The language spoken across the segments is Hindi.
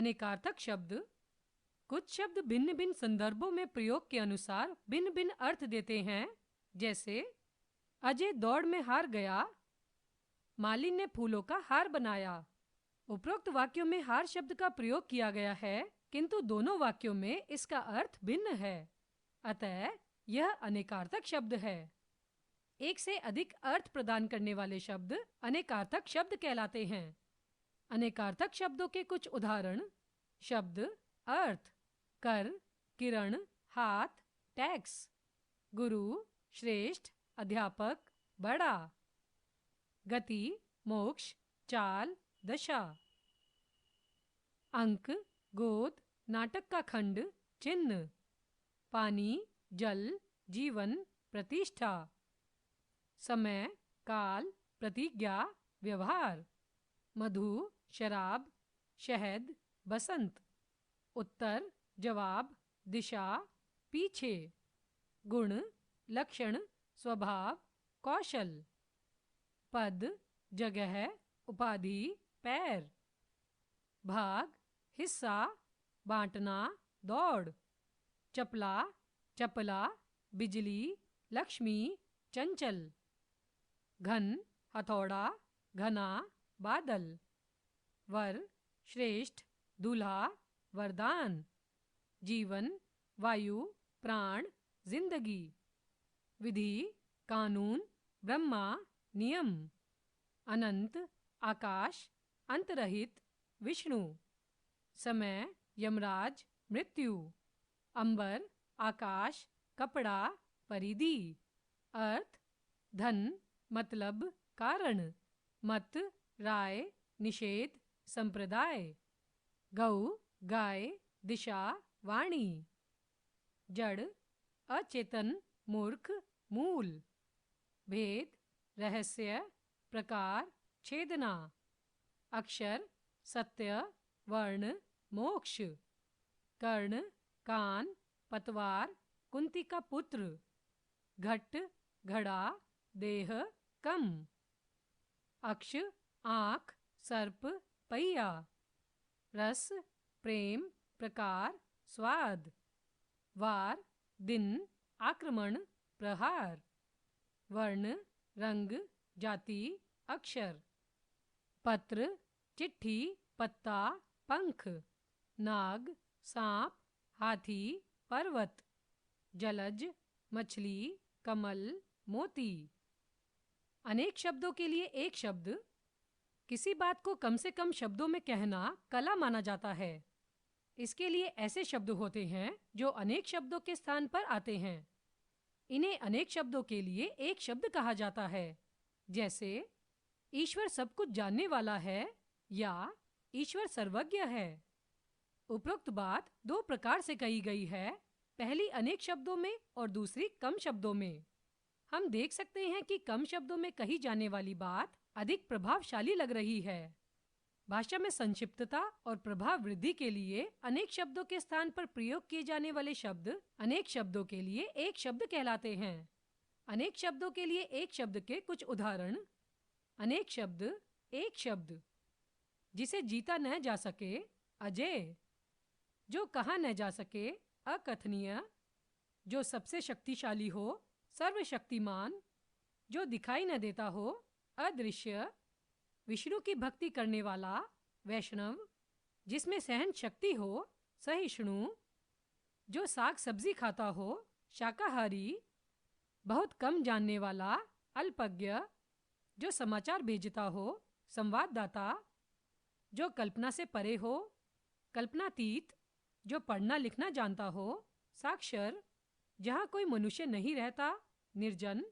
अनेकार्थक शब्द। कुछ शब्द भिन्न भिन्न संदर्भों में प्रयोग के अनुसार भिन्न भिन्न अर्थ देते हैं। जैसे अजय दौड़ में हार गया, मालिन ने फूलों का हार बनाया। उपरोक्त वाक्यों में हार शब्द का प्रयोग किया गया है, किंतु दोनों वाक्यों में इसका अर्थ भिन्न है, अतः यह अनेकार्थक शब्द है। एक से अधिक अर्थ प्रदान करने वाले शब्द अनेकार्थक शब्द कहलाते हैं। अनेकार्थक शब्दों के कुछ उदाहरण शब्द अर्थ: कर, किरण, हाथ, टैक्स, गुरु, श्रेष्ठ, अध्यापक, बड़ा, गति, मोक्ष, चाल, दशा, अंक, गोद, नाटक का खंड, चिन्ह, पानी, जल, जीवन, प्रतिष्ठा, समय, काल, प्रतिज्ञा, व्यवहार, मधु, शराब, शहद, बसंत, उत्तर, जवाब, दिशा, पीछे, गुण, लक्षण, स्वभाव, कौशल, पद, जगह, उपाधि, पैर, भाग, हिस्सा, बांटना, दौड़, चपला, चपला, बिजली, लक्ष्मी, चंचल, घन, हथौड़ा, घना, बादल, वर, श्रेष्ठ, दूल्हा, वरदान, जीवन, वायु, प्राण, जिंदगी, विधि, कानून, ब्रह्मा, नियम, अनंत, आकाश, अंतरहित, विष्णु, समय, यमराज, मृत्यु, अंबर, आकाश, कपड़ा, परिधि, अर्थ, धन, मतलब, कारण, मत, राय, निषेध, संप्रदाय, गौ, गाय, दिशा, वाणी, जड़, अचेतन, मूर्ख, मूल, भेद, रहस्य, प्रकार, छेदना, अक्षर, सत्य, वर्ण, मोक्ष, कर्ण, कान, पतवार, कुंती का पुत्र, घट, घड़ा, देह, कम, अक्ष, आँख, सर्प, पहिया, रस, प्रेम, प्रकार, स्वाद, वार, दिन, आक्रमण, प्रहार, वर्ण, रंग, जाति, अक्षर, पत्र, चिट्ठी, पत्ता, पंख, नाग, सांप, हाथी, पर्वत, जलज, मछली, कमल, मोती। अनेक शब्दों के लिए एक शब्द। किसी बात को कम से कम शब्दों में कहना कला माना जाता है। इसके लिए ऐसे शब्द होते हैं जो अनेक शब्दों के स्थान पर आते हैं। इन्हें अनेक शब्दों के लिए एक शब्द कहा जाता है। जैसे ईश्वर सब कुछ जानने वाला है या ईश्वर सर्वज्ञ है। उपरोक्त बात दो प्रकार से कही गई है, पहली अनेक शब्दों में और दूसरी कम शब्दों में। हम देख सकते हैं कि कम शब्दों में कही जाने वाली बात अधिक प्रभावशाली लग रही है। भाषा में संक्षिप्तता और प्रभाव वृद्धि के लिए अनेक शब्दों के स्थान पर प्रयोग किए जाने वाले शब्द अनेक शब्दों के लिए एक शब्द कहलाते हैं। अनेक शब्दों के लिए एक शब्द के कुछ उदाहरण: अनेक शब्द, एक शब्द, जिसे जीता न जा सके, अजेय, जो कहा न जा सके, अकथनीय, जो सबसे शक्तिशाली हो, सर्वशक्तिमान, जो दिखाई न देता हो, अदृश्य, विष्णु की भक्ति करने वाला, वैष्णव, जिसमें सहन शक्ति हो, सहिष्णु, जो साग सब्जी खाता हो, शाकाहारी, बहुत कम जानने वाला, अल्पज्ञ, जो समाचार भेजता हो, संवाददाता, जो कल्पना से परे हो, कल्पनातीत, जो पढ़ना लिखना जानता हो, साक्षर, जहाँ कोई मनुष्य नहीं रहता, निर्जन,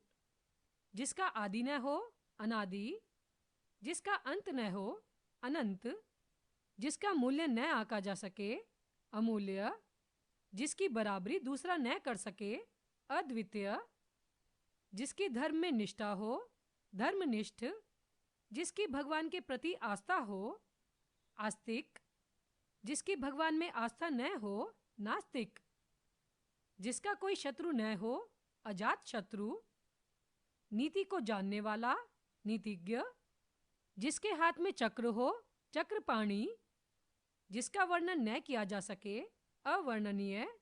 जिसका आदि न हो, अनादि, जिसका अंत न हो, अनंत, जिसका मूल्य न आंका जा सके, अमूल्य, जिसकी बराबरी दूसरा न कर सके, अद्वितीय, जिसकी धर्म में निष्ठा हो, धर्मनिष्ठ, जिसकी भगवान के प्रति आस्था हो, आस्तिक, जिसकी भगवान में आस्था न हो, नास्तिक, जिसका कोई शत्रु न हो, अजात शत्रु, नीति को जानने वाला, नीतिज्ञ, जिसके हाथ में चक्र हो, चक्रपाणी, जिसका वर्णन न किया जा सके, अवर्णनीय।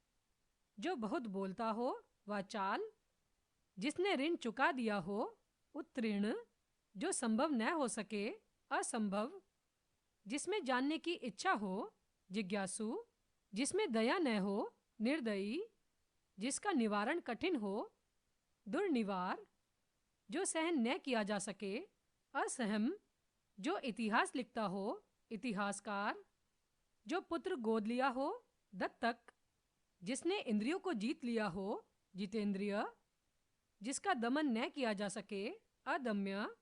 जो बहुत बोलता हो, वाचाल। जिसने ऋण चुका दिया हो, उत्तीर्ण। जो संभव न हो सके, असंभव। जिसमें जानने की इच्छा हो, जिज्ञासु। जिसमें दया न हो, निर्दयी। जिसका निवारण कठिन हो, दुर्निवार। जो सहन न किया जा सके, असहम। जो इतिहास लिखता हो, इतिहासकार। जो पुत्र गोद लिया हो, दत्तक। जिसने इंद्रियों को जीत लिया हो, जितेंद्रिय। जिसका दमन न किया जा सके, अदम्य।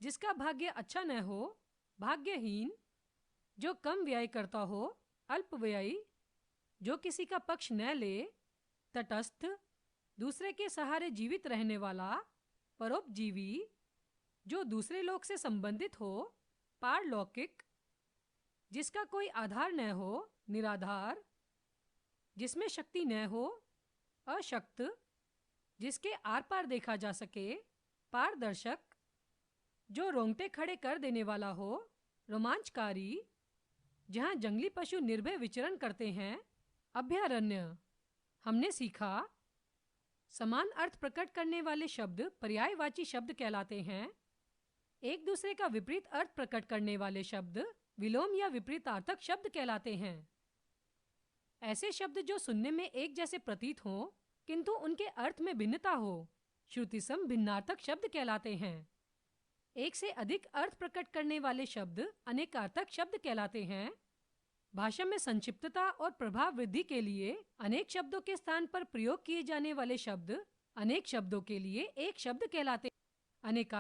जिसका भाग्य अच्छा न हो, भाग्यहीन। जो कम व्यय करता हो, अल्पव्ययी। जो किसी का पक्ष न ले, तटस्थ। दूसरे के सहारे जीवित रहने वाला, परोपजीवी। जो दूसरे लोग से संबंधित हो, पारलौकिक। जिसका कोई आधार न हो, निराधार। जिसमें शक्ति न हो, अशक्त। जिसके आर पार देखा जा सके, पारदर्शक। जो रोंगटे खड़े कर देने वाला हो, रोमांचकारी। जहां जंगली पशु निर्भय विचरण करते हैं, अभयारण्य। हमने सीखा, समान अर्थ प्रकट करने वाले शब्द पर्यायवाची शब्द कहलाते हैं। एक दूसरे का विपरीत अर्थ प्रकट करने वाले शब्द विलोम या विपरीतार्थक शब्द कहलाते हैं। ऐसे शब्द जो सुनने में एक जैसे प्रतीत हों, किंतु उनके अर्थ में भिन्नता हो, श्रुतिसम भिन्नार्थक शब्द कहलाते हैं। एक से अधिक अर्थ प्रकट करने वाले शब्द अनेकार्थक शब्द कहलाते हैं। भाषा में संक्षिप्तता और प्रभाव वृद्धि के लिए अनेक शब्दों के स्थान पर प्रयोग किए जाने वाले शब्द अनेक शब्दों के लिए एक शब्द कहलाते हैं। अनेका